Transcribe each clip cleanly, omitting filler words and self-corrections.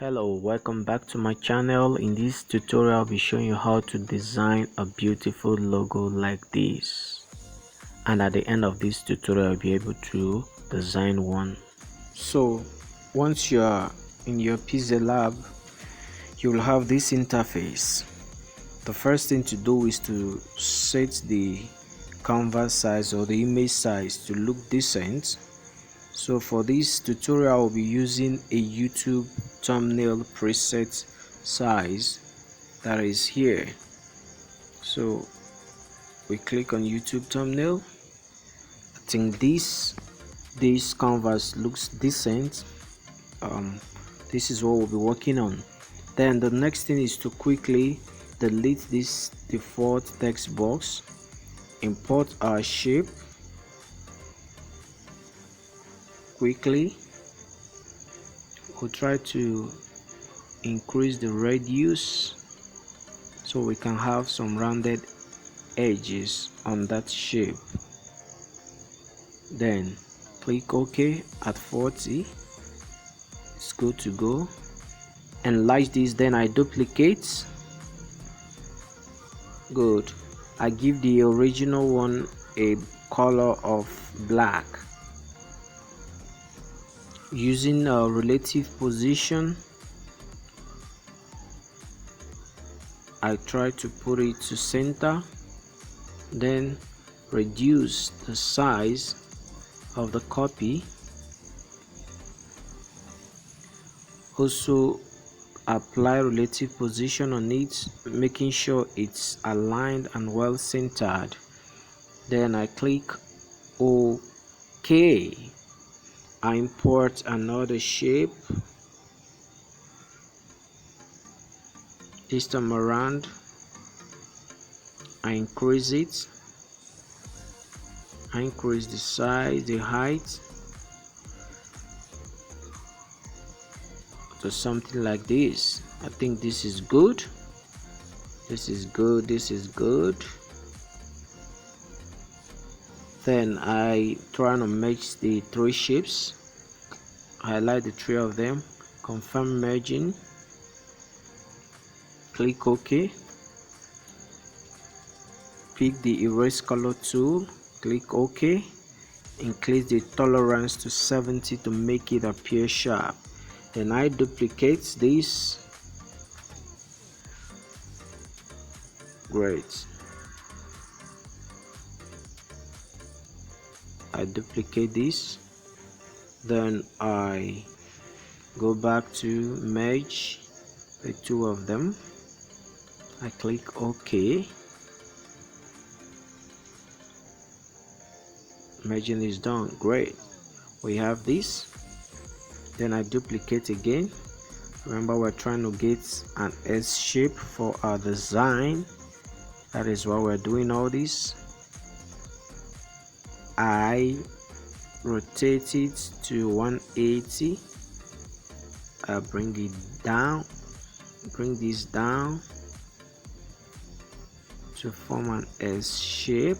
Hello, welcome back to my channel. In this tutorial I'll be showing you how to design a beautiful logo like this, and at the end of this tutorial you'll be able to design one. So once you are in your Pixellab, you will have this interface. The first thing to do is to set the canvas size or the image size to look decent. So for this tutorial I'll be using a YouTube thumbnail preset size that is here. So we click on YouTube thumbnail. I think this canvas looks decent. This is what we'll be working on. Then the next thing is to quickly delete this default text box, import our shape quickly. We'll try to increase the radius so we can have some rounded edges on that shape. Then click OK at 40. It's good to go. Enlarge this, then I duplicate. Good. I give the original one a color of black. Using a relative position, I try to put it to center, then reduce the size of the copy. Also apply relative position on it, making sure it's aligned and well centered. Then I click OK. I import another shape. This time around I increase it. I increase the size, the height to something like this. I think this is good. This is good. This is good. Then I try to merge the three shapes. Highlight the three of them. Confirm merging. Click OK. Pick the erase color tool. Click OK. Increase the tolerance to 70 to make it appear sharp. Then I duplicate this. Great. I duplicate this. Then I go back to merge the two of them. I click OK. Merging is done. Great. We have this. Then I duplicate again. Remember, we're trying to get an S shape for our design. That is why we're doing all this. I rotate it to 180. I bring it down. Bring this down to form an S shape.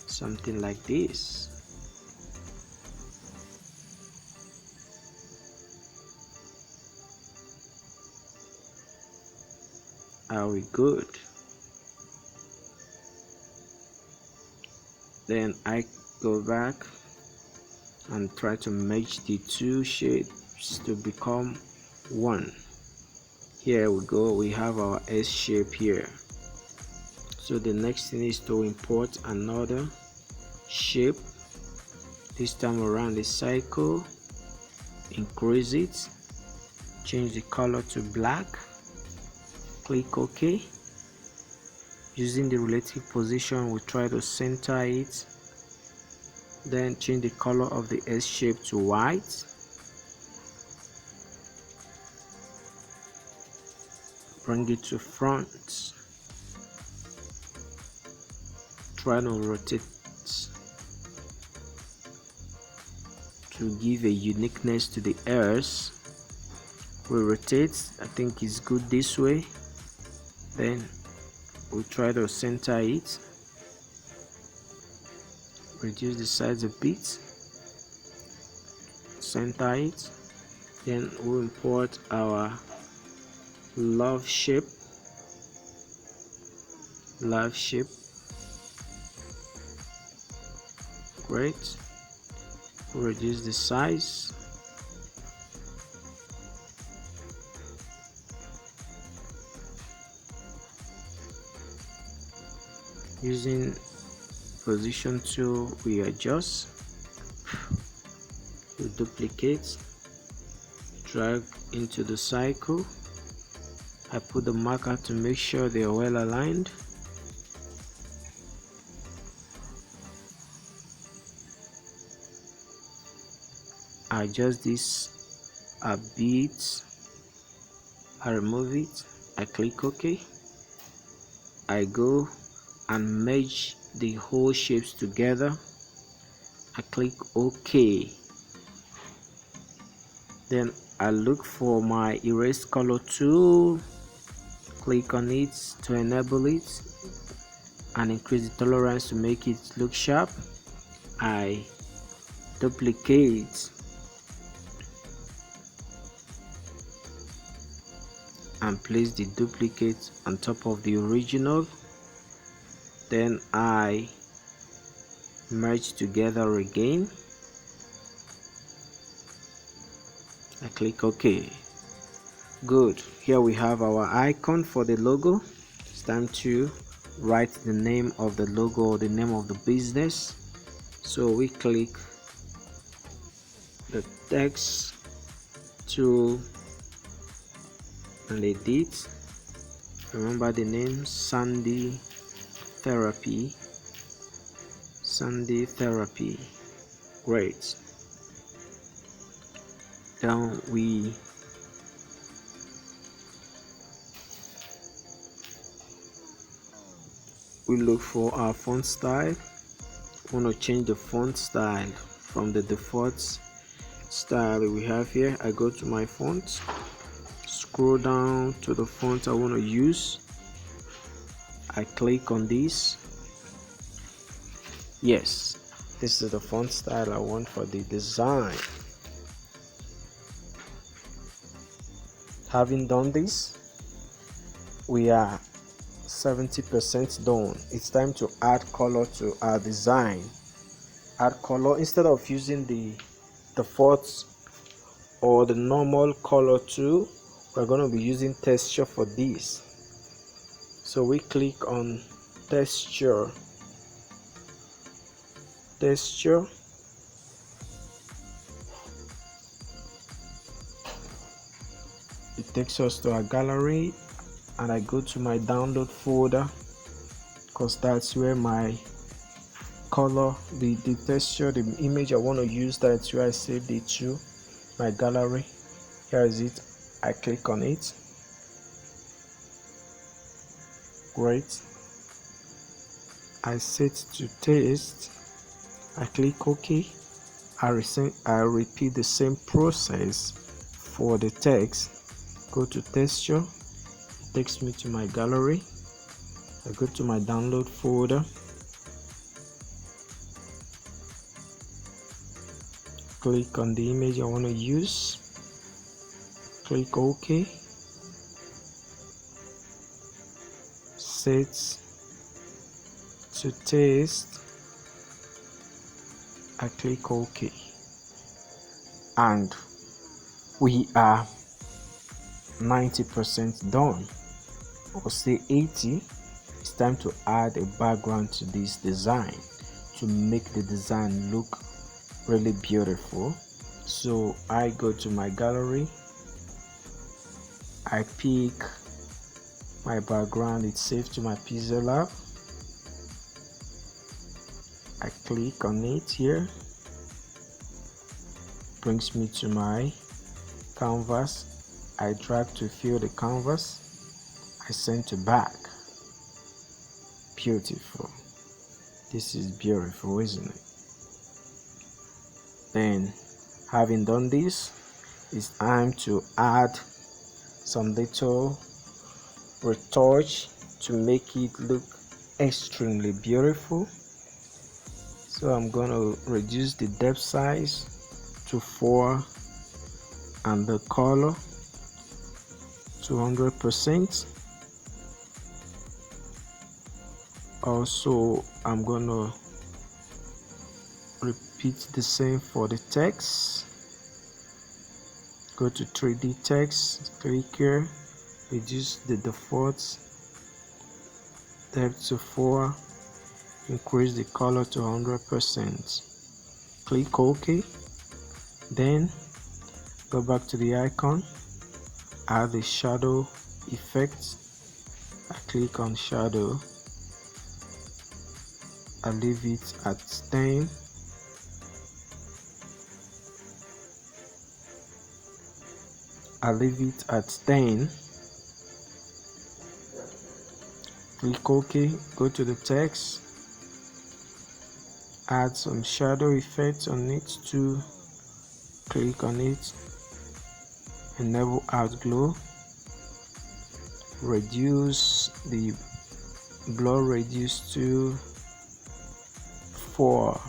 Something like this. Are we good? Then I go back and try to merge the two shapes to become one. Here we go. We have our S shape here. So the next thing is to import another shape. This time around the cycle. Increase it. Change the color to black. Click OK. Using the relative position, we try to center it. Then change the color of the S shape to white. Bring it to front. Try to rotate to give a uniqueness to the ears. We rotate. I think it's good this way. Then we try to center it. Reduce the size a bit. Center it. Then we'll import our love shape. Great. Reduce the size. Using position tool, we adjust, we duplicate, drag into the cycle. I put the marker to make sure they are well aligned. I adjust this a bit, I remove it, I click OK. I go and merge the whole shapes together. I click OK. Then I look for my erase color tool, click on it to enable it and increase the tolerance to make it look sharp. I duplicate and place the duplicate on top of the original. Then I merge together again. I click OK. Good. Here we have our icon for the logo. It's time to write the name of the logo or the name of the business. So we click the text tool and edit. Remember the name, Sandy Therapy. Great. Then we look for our font style. We want to change the font style from the default style we have here. I go to my font, scroll down to the font I want to use. I click on this. Yes, this is the font style I want for the design. Having done this, we are 70% done. It's time to add color to our design. Add color. Instead of using the default or the normal color tool, we're going to be using texture for this. So we click on texture. It takes us to our gallery, and I go to my download folder because that's where my color, the texture, the image I want to use, that's where I saved it to my gallery. Here is it. I click on it. Great. I set to text. I click OK. I repeat the same process for the text. Go to texture. It takes me to my gallery. I go to my download folder. Click on the image I want to use. Click OK. Set to text. I click OK. And we are 90% done, or say 80. It's time to add a background to this design to make the design look really beautiful. So I go to my gallery, I pick my background, it's saved to my Pixellab. I click on it here, brings me to my canvas. I drag to fill the canvas. I send to back. Beautiful. This is beautiful, isn't it? Then, having done this, it's time to add some little retouch to make it look extremely beautiful. So I'm going to reduce the depth size to 4 and the color to 100%. Also, I'm gonna repeat the same for the text. Go to 3D text, click here, reduce the default depth to 4, increase the color to 100%. Click OK. Then go back to the icon, add the shadow effect. I click on shadow. I leave it at 10. I leave it at 10. Click OK. Go to the text. Add some shadow effects on it too. Click on it. Enable outglow. Reduce the blur radius to 4.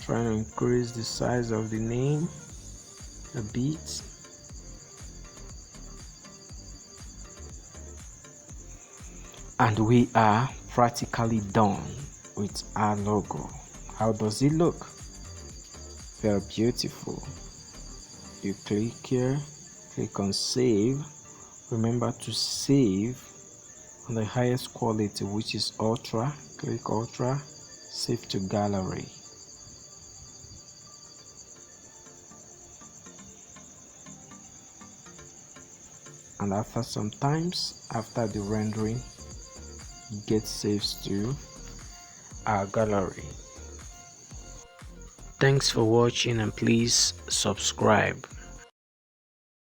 Trying to increase the size of the name a bit. And we are practically done with our logo. How does it look? Very beautiful. You click here, click on save. Remember to save on the highest quality, which is ultra. Click ultra, save to gallery. And after some times, after the rendering, it gets saved to our gallery. Thanks for watching, and please subscribe.